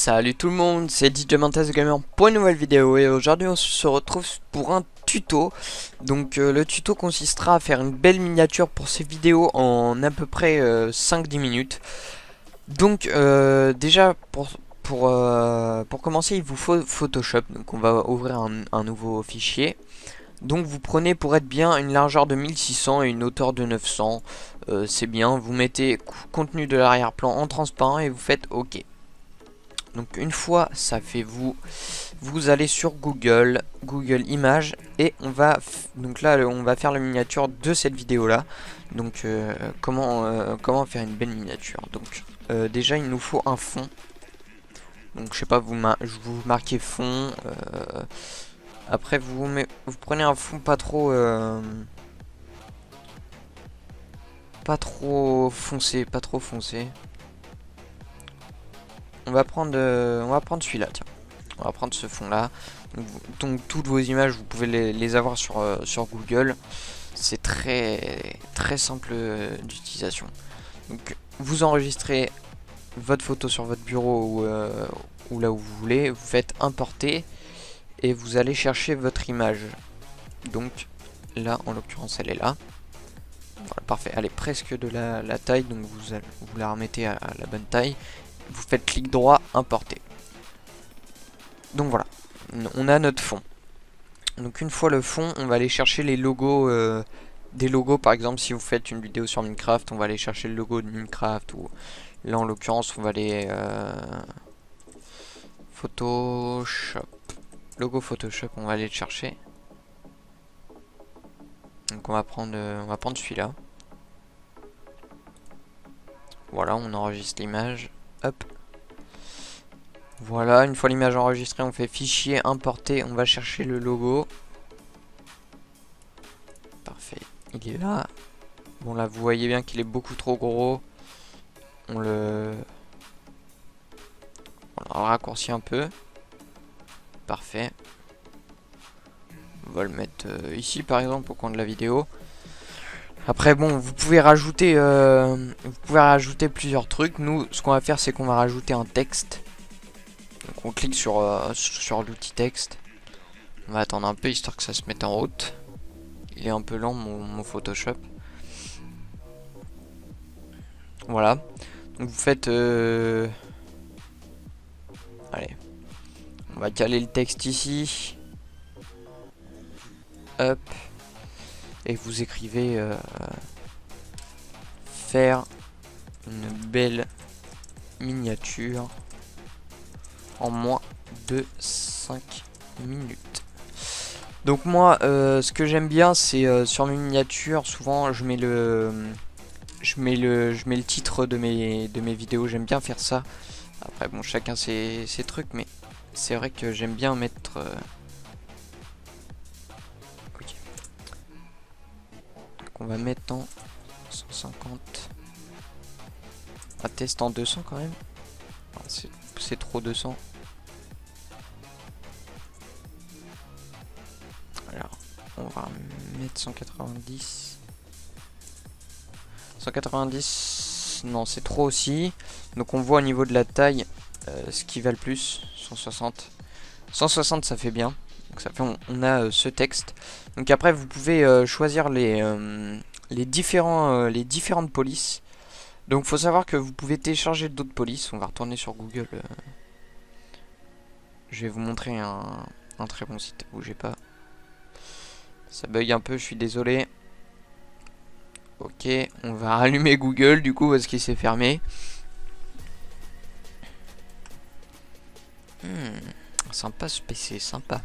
Salut tout le monde, c'est DJ Mantas Gamer pour une nouvelle vidéo et aujourd'hui on se retrouve pour un tuto. Donc le tuto consistera à faire une belle miniature pour ces vidéos en à peu près 5-10 minutes. Donc déjà pour commencer il vous faut Photoshop, donc on va ouvrir un nouveau fichier. Donc vous prenez pour être bien une largeur de 1600 et une hauteur de 900, c'est bien, vous mettez contenu de l'arrière-plan en transparent et vous faites OK. Donc une fois ça fait vous allez sur Google Images et on va faire la miniature de cette vidéo là. Donc comment faire une belle miniature. Donc déjà il nous faut un fond. Donc je sais pas, vous marquez fond. Après vous prenez un fond pas trop foncé, On va prendre celui-là, tiens. On va prendre ce fond là. Donc toutes vos images vous pouvez les avoir sur Google. C'est très simple d'utilisation. Donc vous enregistrez votre photo sur votre bureau ou là où vous voulez. Vous faites importer et vous allez chercher votre image. Donc là en l'occurrence elle est là. Voilà, parfait, elle est presque de la taille, donc vous la remettez à la bonne taille. Vous faites clic droit, importer. Donc voilà, on a notre fond. Donc une fois le fond, on va aller chercher les logos, des logos par exemple si vous faites une vidéo sur Minecraft, on va aller chercher le logo de Minecraft, ou là en l'occurrence on va aller Photoshop. Logo Photoshop, on va aller le chercher. Donc on va prendre celui-là. Voilà, on enregistre l'image. Hop. Voilà, une fois l'image enregistrée, on fait fichier, importer, on va chercher le logo. Parfait, il est là. Bon là, vous voyez bien qu'il est beaucoup trop gros. On le raccourcit un peu. Parfait. On va le mettre ici par exemple au coin de la vidéo. Après bon, vous pouvez rajouter plusieurs trucs. Nous, ce qu'on va faire, c'est qu'on va rajouter un texte. Donc on clique sur l'outil texte. On va attendre un peu histoire que ça se mette en route. Il est un peu lent mon Photoshop. Voilà. Donc vous faites allez. On va caler le texte ici. Hop. Et vous écrivez faire une belle miniature en moins de 5 minutes. Donc moi ce que j'aime bien c'est sur mes miniatures, souvent je mets le titre de mes vidéos, j'aime bien faire ça. Après bon, chacun ses trucs, mais c'est vrai que j'aime bien mettre ok. Donc on va mettre en 150. On va tester en 200 quand même. C'est trop 200. Alors, on va mettre 190. 190, non, c'est trop aussi. Donc on voit au niveau de la taille ce qui va le plus. 160. 160, ça fait bien. Donc ça fait, on a ce texte. Donc après, vous pouvez choisir les différentes polices. Donc faut savoir que vous pouvez télécharger d'autres polices. On va retourner sur Google. Je vais vous montrer un très bon site. Bougez pas. Ça bug un peu, je suis désolé. Ok, on va rallumer Google du coup parce qu'il s'est fermé. Sympa ce PC, sympa.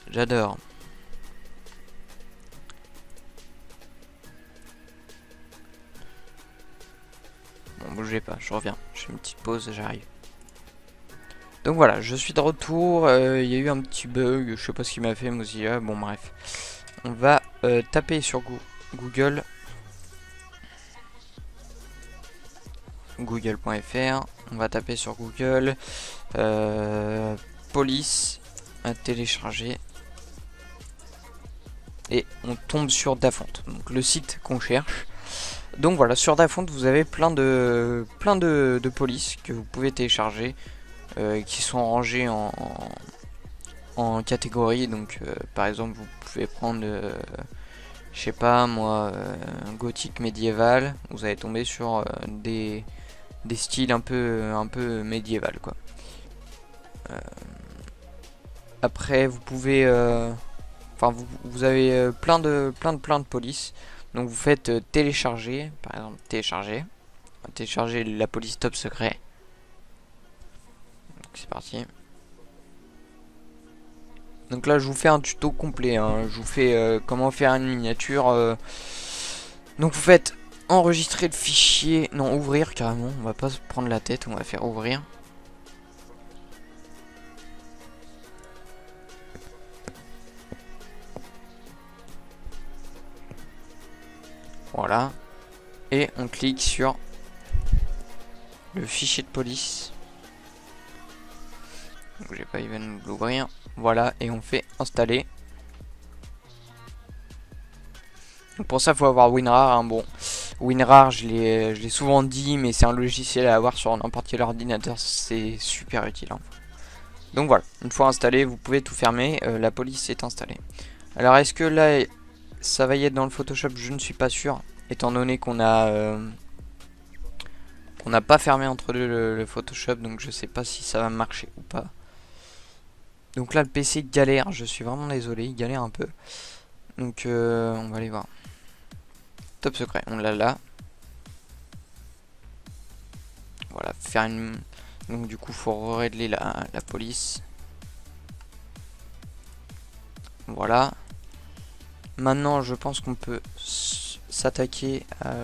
J'adore. Bon, bougez pas, je reviens. Je fais une petite pause, j'arrive. Donc voilà, je suis de retour. Il y a eu un petit bug, je sais pas ce qu'il m'a fait Mozilla. Bon bref. On va taper sur Google. Google.fr. On va taper sur Google. Police à télécharger. Et on tombe sur Dafont, donc le site qu'on cherche. Donc voilà, sur Dafont vous avez plein de polices que vous pouvez télécharger. qui sont rangés en catégories. Donc par exemple vous pouvez prendre je sais pas moi, gothique médiéval, vous allez tomber sur des styles un peu médiéval quoi. Après vous pouvez enfin vous avez plein de polices. Donc vous faites télécharger, par exemple télécharger la police top secret. Donc c'est parti. Donc là je vous fais un tuto complet, hein. Je vous fais comment faire une miniature. Donc vous faites enregistrer le fichier, non ouvrir carrément, on va pas se prendre la tête, on va faire ouvrir. Voilà. Et on clique sur le fichier de police. Bougez pas, il va nous l'ouvrir. Voilà, et on fait installer. Donc pour ça, il faut avoir WinRAR. Hein. Bon, WinRAR, je l'ai souvent dit, mais c'est un logiciel à avoir sur n'importe quel ordinateur. C'est super utile. Hein. Donc voilà, une fois installé, vous pouvez tout fermer. La police est installée. Alors, est-ce que là, ça va y être dans le Photoshop? Je ne suis pas sûr, étant donné qu'on a pas fermé entre deux le Photoshop, donc je sais pas si ça va marcher ou pas. Donc là le PC galère, je suis vraiment désolé, il galère un peu. Donc on va aller voir. Top secret, on l'a là. Voilà, faire une... Donc du coup faut régler la police. Voilà. Maintenant je pense qu'on peut s'attaquer à...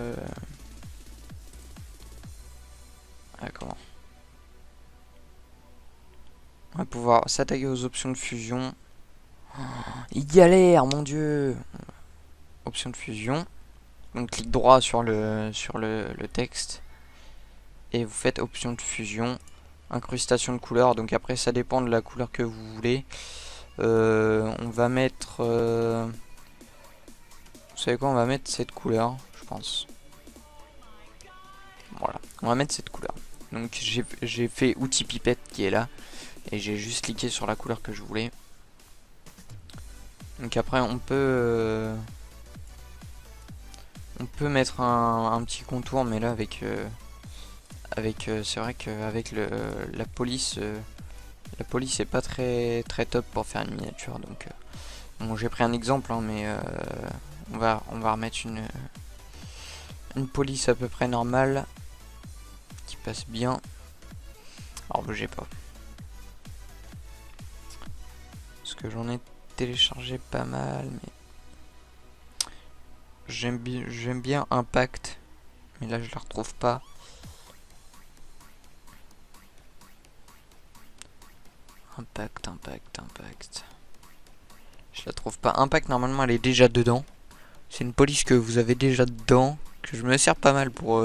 comment? On va pouvoir s'attaquer aux options de fusion. Oh, il galère, mon dieu. Option de fusion. Donc clic droit sur le texte. Et vous faites option de fusion. Incrustation de couleur. Donc après ça dépend de la couleur que vous voulez. On va mettre... vous savez quoi, on va mettre cette couleur, je pense. Voilà, on va mettre cette couleur. Donc j'ai fait outil pipette qui est là. Et j'ai juste cliqué sur la couleur que je voulais. Donc après on peut mettre un petit contour, mais là avec c'est vrai qu'avec la police est pas très top pour faire une miniature. Donc bon, j'ai pris un exemple, hein, mais on va remettre une police à peu près normale qui passe bien. Alors bougez pas. Parce que j'en ai téléchargé pas mal, mais j'aime bien Impact, mais là je la retrouve pas. Impact. Je la trouve pas. Impact, normalement elle est déjà dedans. C'est une police que vous avez déjà dedans, que je me sers pas mal pour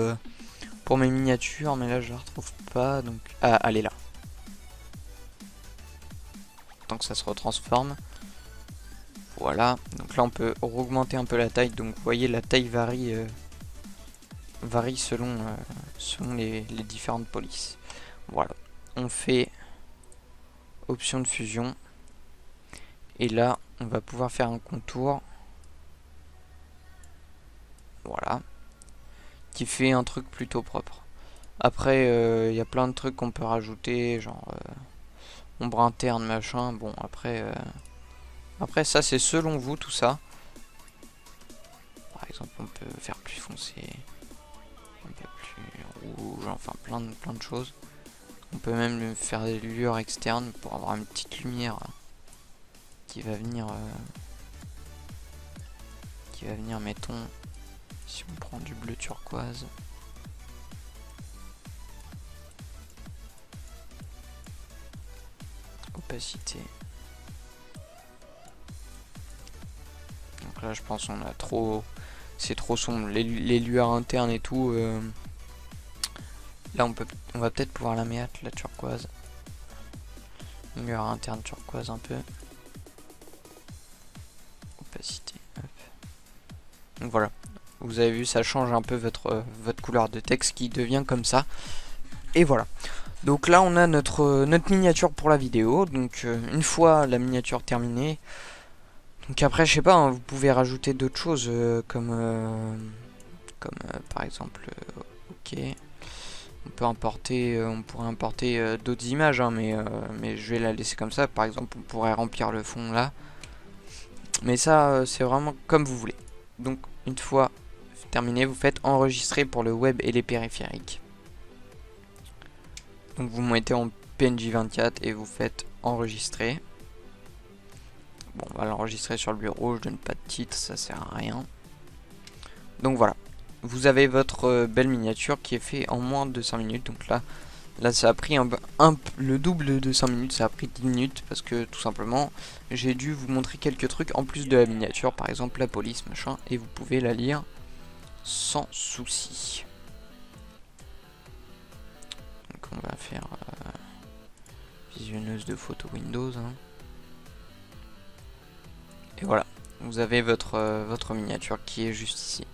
mes miniatures, mais là je la retrouve pas. Donc ah, elle est là. Tant que ça se retransforme. Voilà, donc là on peut augmenter un peu la taille. Donc vous voyez, la taille varie selon les différentes polices. Voilà, on fait option de fusion. Et là on va pouvoir faire un contour. Voilà, qui fait un truc plutôt propre. Après il y a plein de trucs qu'on peut rajouter, genre ombre interne, machin. Bon, après ça c'est selon vous tout ça. Par exemple on peut faire plus foncé, un peu plus rouge, enfin plein de choses. On peut même faire des lueurs externes pour avoir une petite lumière qui va venir mettons, si on prend du bleu turquoise. Opacité. Donc là je pense qu'on a trop... C'est trop sombre. Les lueurs internes et tout. Là on va peut-être pouvoir la mettre, la turquoise. Une lueur interne turquoise un peu. Opacité. Hop. Donc voilà. Vous avez vu, ça change un peu votre couleur de texte qui devient comme ça. Et voilà. Donc là on a notre miniature pour la vidéo. Donc une fois la miniature terminée, donc après je sais pas, hein, vous pouvez rajouter d'autres choses par exemple ok, on pourrait importer d'autres images, hein, mais je vais la laisser comme ça. Par exemple on pourrait remplir le fond là, mais ça c'est vraiment comme vous voulez. Donc une fois terminé, vous faites enregistrer pour le web et les périphériques. Donc vous mettez en PNG 24 et vous faites enregistrer. Bon, on va l'enregistrer sur le bureau, je donne pas de titre, ça sert à rien. Donc voilà, vous avez votre belle miniature qui est fait en moins de 5 minutes. Donc là ça a pris le double de 5 minutes, ça a pris 10 minutes parce que tout simplement j'ai dû vous montrer quelques trucs en plus de la miniature, par exemple la police machin, et vous pouvez la lire sans souci. Donc on va faire visionneuse de photos Windows, hein. Et voilà, vous avez votre miniature qui est juste ici.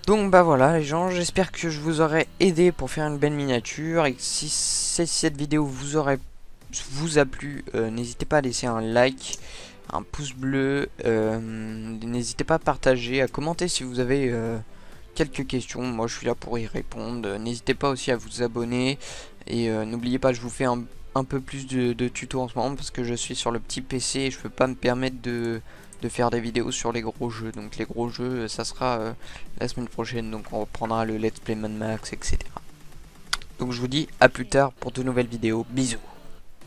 Donc bah voilà les gens, j'espère que je vous aurai aidé pour faire une belle miniature, et que si cette vidéo vous a plu, n'hésitez pas à laisser un like, un pouce bleu, n'hésitez pas à partager, à commenter si vous avez quelques questions, moi je suis là pour y répondre. N'hésitez pas aussi à vous abonner, et n'oubliez pas, je vous fais un peu plus de tutos en ce moment parce que je suis sur le petit PC et je peux pas me permettre de faire des vidéos sur les gros jeux. Donc les gros jeux ça sera la semaine prochaine, donc on reprendra le Let's Play Mad Max, etc. Donc je vous dis à plus tard pour de nouvelles vidéos, bisous.